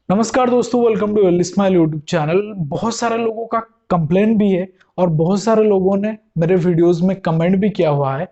नमस्कार दोस्तों, welcome to L smile YouTube channel. बहुत सारे लोगों का कंप्लेन भी है और बहुत सारे लोगों ने मेरे वीडियोस में कमेंट भी किया हुआ है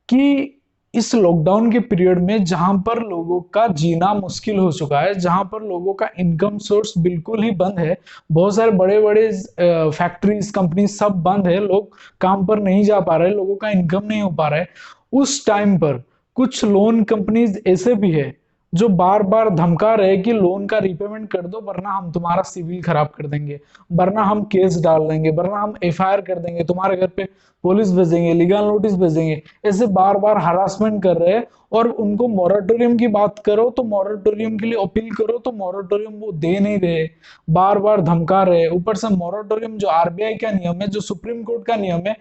कि इस लॉकडाउन के पीरियड में जहां पर लोगों का जीना मुश्किल हो चुका है, जहां पर लोगों का इनकम सोर्स बिल्कुल ही बंद है, बहुत सारे बड़े बड़े फैक्ट्रीज कंपनी सब बंद है, लोग काम पर नहीं जा पा रहे, लोगों का इनकम नहीं हो पा रहा है। उस टाइम पर कुछ लोन कंपनीज ऐसे भी है जो बार बार धमका रहे कि लोन का रीपेमेंट कर दो वरना हम तुम्हारा सिविल खराब कर देंगे, वरना हम केस डाल देंगे, वरना हम एफआईआर कर देंगे, तुम्हारे घर पे पुलिस भेजेंगे, लीगल नोटिस भेजेंगे। ऐसे बार बार हरासमेंट कर रहे हैं। और उनको मॉरेटोरियम की बात करो तो मॉरेटोरियम के लिए अपील करो तो मॉरेटोरियम वो दे नहीं रहे, बार बार धमका रहे। ऊपर से मॉरेटोरियम जो आरबीआई का नियम है, जो सुप्रीम कोर्ट का नियम है,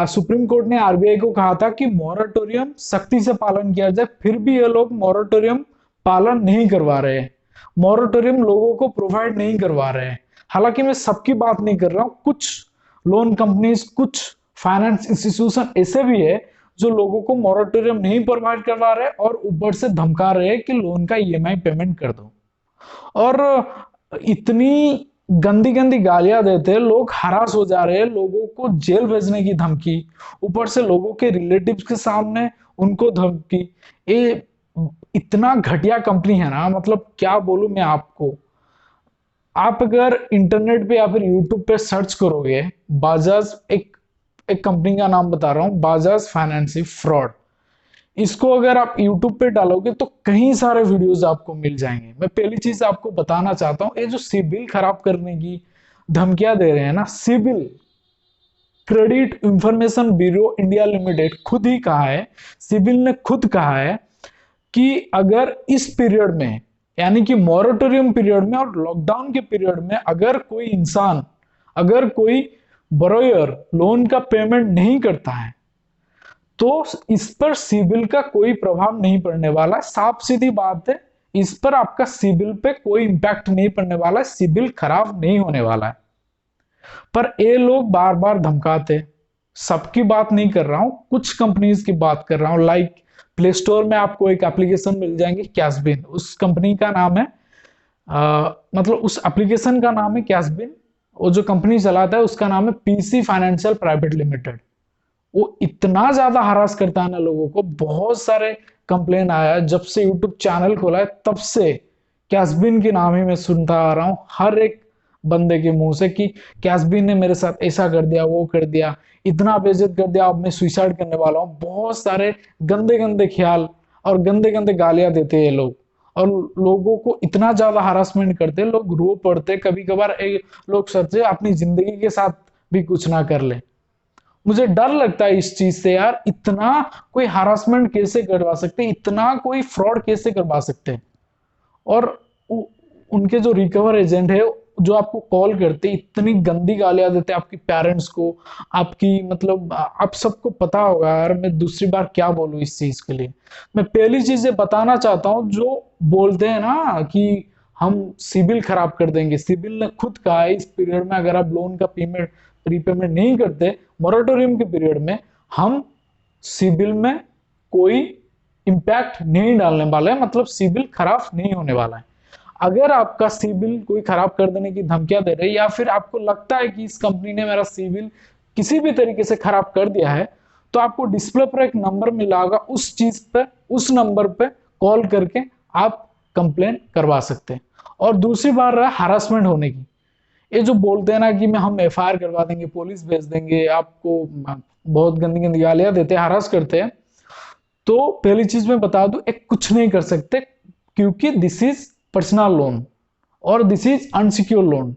सुप्रीम कोर्ट ने आरबीआई को कहा था कि मॉरेटोरियम सख्ती से पालन किया जाए, फिर भी ये लोग मॉरेटोरियम पालन नहीं करवा रहे हैं, मॉरेटोरियम लोगों को प्रोवाइड नहीं करवा रहे हैं। हालांकि मैं सबकी बात नहीं कर रहा हूं, कुछ लोन कंपनीज, कुछ फाइनेंस इंस्टीट्यूशन ऐसे भी है जो लोगों को मॉरेटोरियम नहीं प्रोवाइड करवा रहे और ऊपर से धमका रहे हैं कि लोन का ईएमआई पेमेंट कर दो। और इतनी गंदी गंदी गालियां देते हैं, लोग हरास हो जा रहे हैं, लोगों को जेल भेजने की धमकी, ऊपर से लोगों के रिलेटिव्स के सामने उनको धमकी। ये इतना घटिया कंपनी है ना, मतलब क्या बोलूं मैं आपको। आप अगर इंटरनेट पे या फिर यूट्यूब पे सर्च करोगे, बाजाज, एक एक कंपनी का नाम बता रहा हूं, बाजाज फाइनेंस फ्रॉड, इसको अगर आप यूट्यूब पे डालोगे तो कई सारे वीडियोस आपको मिल जाएंगे। मैं पहली चीज आपको बताना चाहता हूं, ये जो सिबिल खराब करने की धमकियां दे रहे हैं ना, CIBIL credit information bureau India limited खुद ही कहा है, सिबिल ने खुद कहा है कि अगर इस पीरियड में, यानी कि मॉरेटोरियम पीरियड में और लॉकडाउन के पीरियड में, अगर कोई इंसान, अगर कोई बोरोयर लोन का पेमेंट नहीं करता है तो इस पर सिबिल का कोई प्रभाव नहीं पड़ने वाला। साफ सीधी बात है, इस पर आपका सिबिल पे कोई इंपैक्ट नहीं पड़ने वाला है, सिबिल खराब नहीं होने वाला है। पर ये लोग बार बार धमकाते। सबकी बात नहीं कर रहा हूं, कुछ कंपनीज की बात कर रहा हूं। लाइक प्ले स्टोर में आपको एक एप्लीकेशन मिल जाएंगे कैशबिन, उस कंपनी का नाम है, मतलब उस एप्लीकेशन का नाम है कैशबिन। वो जो कंपनी चलाता है उसका नाम है पीसी फाइनेंशियल प्राइवेट लिमिटेड। वो इतना ज्यादा हरास करता है ना लोगों को, बहुत सारे कंप्लेन आया है। जब से यूट्यूब चैनल खोला है तब से कैशबिन के नाम ही मैं सुनता आ रहा हूँ हर एक बंदे के मुंह से कि कैशबिन ने मेरे साथ ऐसा कर दिया, वो कर दिया, इतना बेइज्जत कर दिया, अब मैं सुसाइड करने वाला हूँ। बहुत सारे गंदे गंदे ख्याल और गंदे गंदे गालियां देते हैं लोग, और लोगों को इतना ज्यादा हरासमेंट करते हैं, लोग रो पड़ते। कभी कभार लोग सोचे अपनी जिंदगी के साथ भी कुछ ना कर ले। मुझे डर लगता है इस चीज से यार, इतना कोई हरासमेंट कैसे करवा सकते हैं, इतना कोई फ्रॉड कैसे करवा सकते हैं। और उनके जो रिकवर एजेंट है, जो आपको कॉल करते, इतनी गंदी गालियां देते आपके पेरेंट्स को, आपकी, मतलब आप सबको पता होगा यार। मैं दूसरी बार क्या बोलूं इस चीज के लिए। मैं पहली चीज ये बताना चाहता हूं, जो बोलते हैं ना कि हम सिबिल खराब कर देंगे, सिबिल ने खुद कहा है इस पीरियड में अगर आप लोन का पेमेंट रीपेमेंट नहीं करते मॉरेटोरियम के पीरियड में, हम सिबिल में कोई इंपैक्ट नहीं डालने वाला है, मतलब सिबिल खराब नहीं होने वाला है। अगर आपका सिबिल कोई खराब कर देने की धमकियां दे रहे, या फिर आपको लगता है कि इस कंपनी ने मेरा सिबिल किसी भी तरीके से खराब कर दिया है, तो आपको डिस्प्ले पर एक नंबर मिला होगा, उस चीज पे, उस नंबर पे कॉल करके आप कंप्लेन करवा सकते हैं। और दूसरी बात रहा हरासमेंट होने की, ये जो बोलते हैं ना कि मैं हम एफआईआर करवा देंगे, पुलिस भेज देंगे आपको, बहुत गंदी गंदी गालियां देते हैं, हरास करते हैं। तो पहली चीज मैं बता दूं, एक कुछ नहीं कर सकते, क्योंकि दिस इज पर्सनल लोन और दिस इज अनसिक्योर लोन।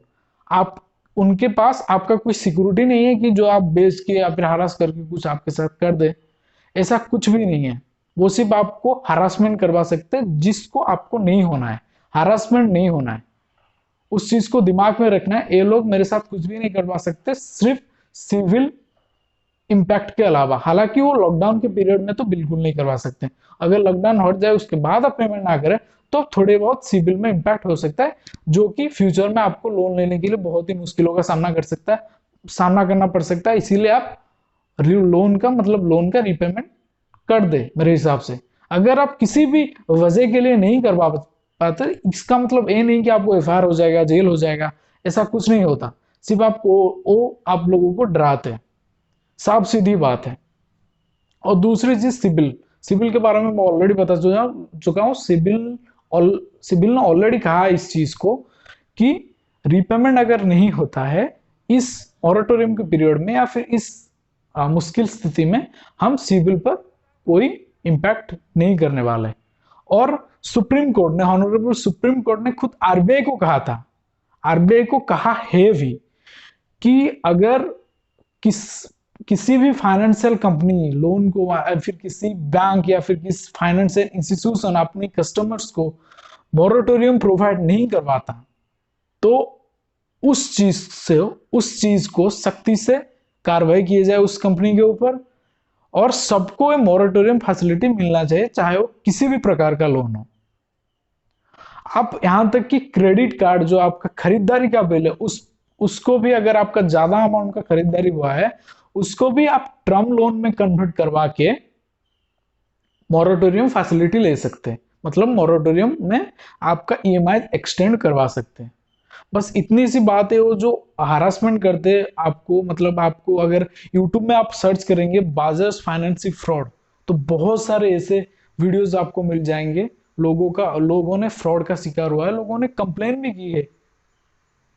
आप, उनके पास आपका कोई सिक्योरिटी नहीं है कि जो आप बेच के या फिर हरास करके कुछ आपके साथ कर दे, ऐसा कुछ भी नहीं है। वो सिर्फ आपको हरासमेंट करवा सकते हैं, जिसको आपको नहीं होना है, हरासमेंट नहीं होना है। उस चीज को दिमाग में रखना है, ये लोग मेरे साथ कुछ भी नहीं करवा सकते, सिर्फ सिविल इंपैक्ट के अलावा। हालांकि वो लॉकडाउन के पीरियड में तो बिल्कुल नहीं करवा सकते, अगर लॉकडाउन हट जाए उसके बाद आप पेमेंट ना करें तो थोड़े बहुत सिविल में इंपैक्ट हो सकता है, जो कि फ्यूचर में आपको लोन लेने के लिए बहुत ही मुश्किलों का सामना करना पड़ सकता है। इसीलिए आप लोन का, मतलब लोन का रीपेमेंट कर दे मेरे हिसाब से। अगर आप किसी भी वजह के लिए नहीं करवा बात है। इसका मतलब ये नहीं कि आपको एफआईआर हो जाएगा, जेल हो जाएगा, ऐसा कुछ नहीं होता। सिर्फ आपको वो आप लोगों को डराते हैं, साफ सीधी बात है। और दूसरी चीज सिबिल, सिबिल के बारे में मैं ऑलरेडी बता चुका हूँ। सिबिल ने ऑलरेडी कहा इस चीज को कि रीपेमेंट अगर नहीं होता है इस मॉरेटोरियम के पीरियड में या फिर इस मुश्किल स्थिति में, हम सिबिल पर कोई इम्पैक्ट नहीं करने वाले। और सुप्रीम कोर्ट ने, ऑनरेबल सुप्रीम कोर्ट ने खुद आरबीआई को कहा था, आरबीआई को कहा है भी कि अगर किसी भी फाइनेंशियल कंपनी लोन को या फिर किसी बैंक या फिर किसी फाइनेंशियल इंस्टीट्यूशन अपने कस्टमर्स को मॉरेटोरियम प्रोवाइड नहीं करवाता, तो उस चीज को सख्ती से कार्रवाई की जाए उस कंपनी के ऊपर, और सबको मॉरेटोरियम फैसिलिटी मिलना चाहिए, चाहे वो किसी भी प्रकार का लोन हो। आप यहां तक कि क्रेडिट कार्ड जो आपका खरीदारी का बिल है, उसको भी अगर आपका ज्यादा अमाउंट का खरीदारी हुआ है, उसको भी आप टर्म लोन में कन्वर्ट करवा के मॉरेटोरियम फैसिलिटी ले सकते हैं। मतलब मॉरेटोरियम में आपका ईएमआई एक्सटेंड करवा सकते हैं। बस इतनी सी बात है। वो जो हरासमेंट करते हैं आपको, मतलब आपको अगर यूट्यूब में आप सर्च करेंगे बाजाज फाइनेंसिंग फ्रॉड, तो बहुत सारे ऐसे वीडियोस आपको मिल जाएंगे। लोगों ने फ्रॉड का शिकार हुआ है, लोगों ने कंप्लेन भी की है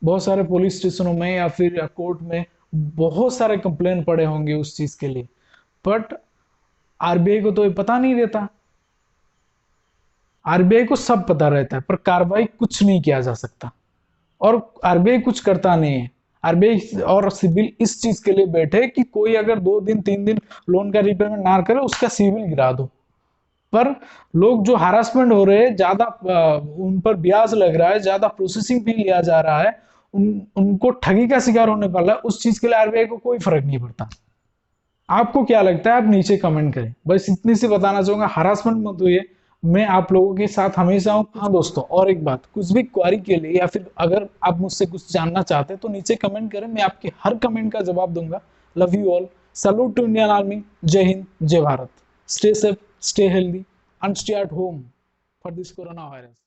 बहुत सारे पुलिस स्टेशनों में या फिर कोर्ट में, बहुत सारे कंप्लेन पड़े होंगे उस चीज के लिए। बट आरबीआई को तो ये पता नहीं रहता। आरबीआई को सब पता रहता है, पर कार्रवाई कुछ नहीं किया जा सकता, और आरबीआई कुछ करता नहीं है। आरबीआई और सिबिल इस चीज के लिए बैठे कि कोई अगर 2 दिन 3 दिन लोन का रीपेमेंट ना करे, उसका सिबिल गिरा दो। पर लोग जो हरासमेंट हो रहे हैं, ज्यादा उन पर ब्याज लग रहा है, ज्यादा प्रोसेसिंग फी लिया जा रहा है, उनको ठगी का शिकार होने वाला है, उस चीज के लिए आरबीआई को कोई फर्क नहीं पड़ता। आपको क्या लगता है? आप नीचे कमेंट करें। बस इतनी सी बताना चाहूंगा, हरासमेंट मत हुई। मैं आप लोगों के साथ हमेशा हूँ। हाँ दोस्तों, और एक बात, कुछ भी क्वेरी के लिए या फिर अगर आप मुझसे कुछ जानना चाहते हैं तो नीचे कमेंट करें, मैं आपके हर कमेंट का जवाब दूंगा। Love you all, salute to Indian army, जय हिंद, जय Bharat. Stay safe, stay healthy and stay at home for this corona virus.